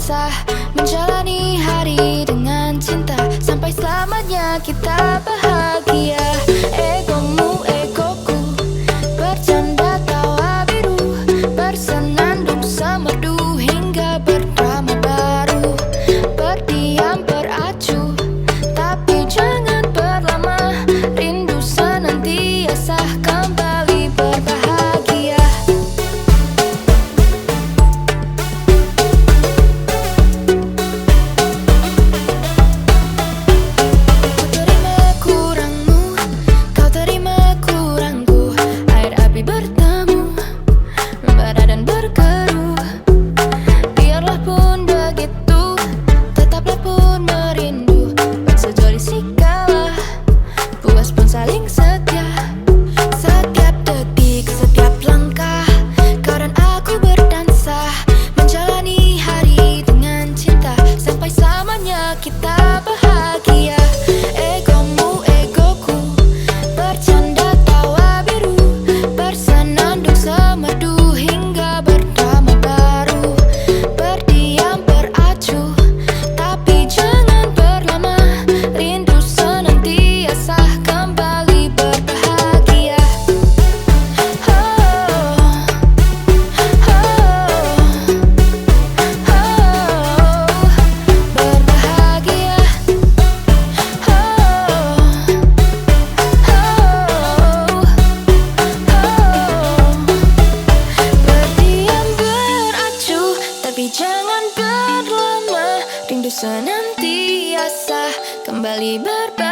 berdansa, menjalani hari dengan cinta, sampai selamanya kita bahagia. Egomu, egoku, bercanda tawa biru, bersenandung semerdu hingga berdrama baru. Berdiam beracu, tapi jangan berlama, rindu senantiasa kembali berbahagia. Ku terima kurangmu, kau terima kurangku, air api bertemu, bara dan berkeruh. Biarlah pun begitu, tetaplah pun merindu, bersejoli sikala, puas pun saling setia. Setiap detik, setiap langkah, kau dan aku berdansa, menjalani hari dengan cinta, sampai selamanya kita bahagia. Egomu, egoku, bercanda tawa biru, bersenandung semerdu hingga berdrama baru. Berdiam beracu, tapi jangan berlama, rindu senantiasa kembali berbahagia. Oh, oh, berbahagia. Berdiam beracu, tapi jangan berlama, rindu senantiasa kembali berbahagia.